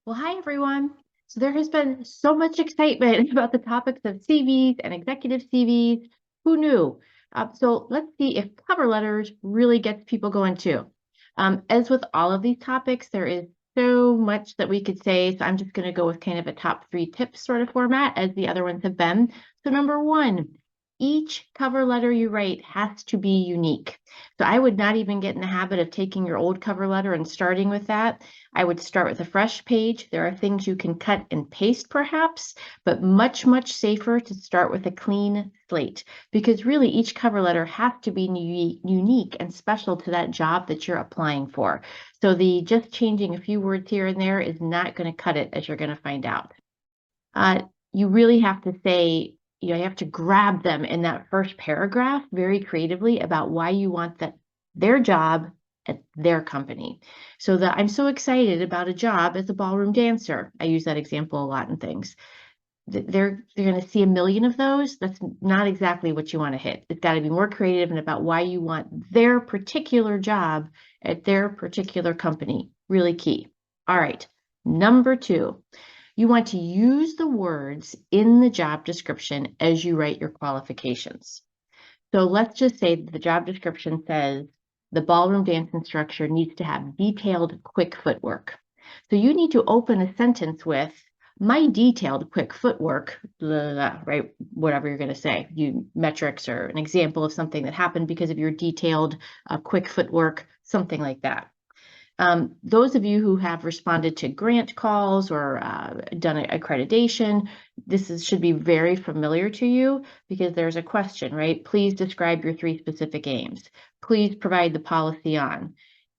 Well, hi everyone. So there has been so much excitement about the topics of CVs and executive CVs. Who knew? So let's see if cover letters really gets people going too. As with all of these topics, there is so much that we could say. So I'm just going to go with kind of a top 3 tips sort of format as the other ones have been. So number 1, each cover letter you write has to be unique. So I would not even get in the habit of taking your old cover letter and starting with that. I would start with a fresh page. There are things you can cut and paste perhaps, but much, much safer to start with a clean slate because really each cover letter has to be unique and special to that job that you're applying for. So the just changing a few words here and there is not going to cut it, as you're going to find out. You really have to say, you have to grab them in that first paragraph very creatively about why you want their job at their company. So that I'm so excited about a job as a ballroom dancer. I use that example a lot in things. They're going to see a million of those. That's not exactly what you want to hit. It's got to be more creative and about why you want their particular job at their particular company. Really key. All right. Number 2, you want to use the words in the job description as you write your qualifications. So let's just say that the job description says the ballroom dance instructor needs to have detailed, quick footwork. So you need to open a sentence with my detailed, quick footwork, blah, blah, blah, right? Whatever you're going to say, metrics or an example of something that happened because of your detailed, quick footwork, something like that. Those of you who have responded to grant calls or done accreditation, should be very familiar to you because there's a question, right? Please describe your 3 specific aims. Please provide the policy on.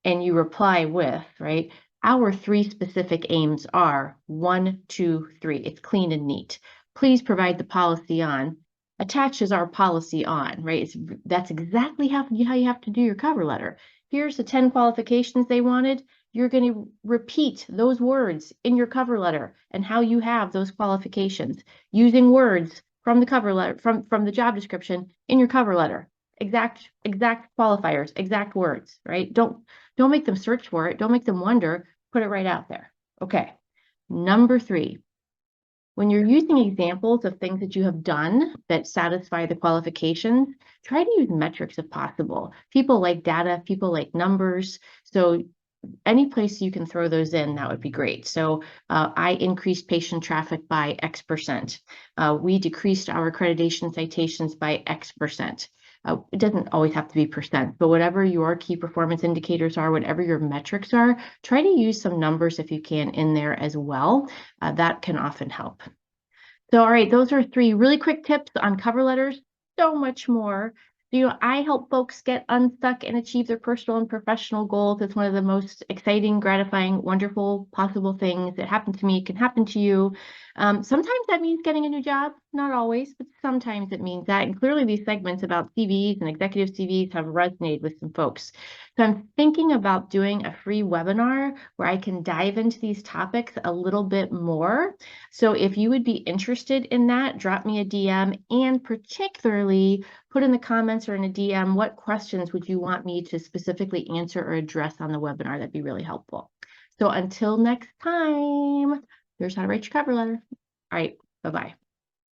And you reply with, right? Our 3 specific aims are 1, 2, 3. It's clean and neat. Please provide the policy on. Attaches our policy on, right? That's exactly how you have to do your cover letter. Here's the 10 qualifications they wanted. You're going to repeat those words in your cover letter and how you have those qualifications using words from the cover letter, from the job description in your cover letter. Exact qualifiers, exact words, right? Don't make them search for it. Don't make them wonder. Put it right out there. Okay. Number 3, when you're using examples of things that you have done that satisfy the qualifications, try to use metrics if possible. People like data, people like numbers. So any place you can throw those in, that would be great. So I increased patient traffic by X%. We decreased our accreditation citations by X%. It doesn't always have to be percent, but whatever your key performance indicators are, whatever your metrics are, try to use some numbers if you can in there as well. That can often help. So, all right, those are 3 really quick tips on cover letters. So much more. I help folks get unstuck and achieve their personal and professional goals. It's one of the most exciting, gratifying, wonderful possible things that happen to me. It can happen to you. Sometimes that means getting a new job, not always, but sometimes it means that. And clearly these segments about CVs and executive CVs have resonated with some folks. So I'm thinking about doing a free webinar where I can dive into these topics a little bit more. So if you would be interested in that, drop me a DM, and particularly put in the comments or in a DM, what questions would you want me to specifically answer or address on the webinar? That'd be really helpful. So until next time, here's how to write your cover letter. All right, bye-bye.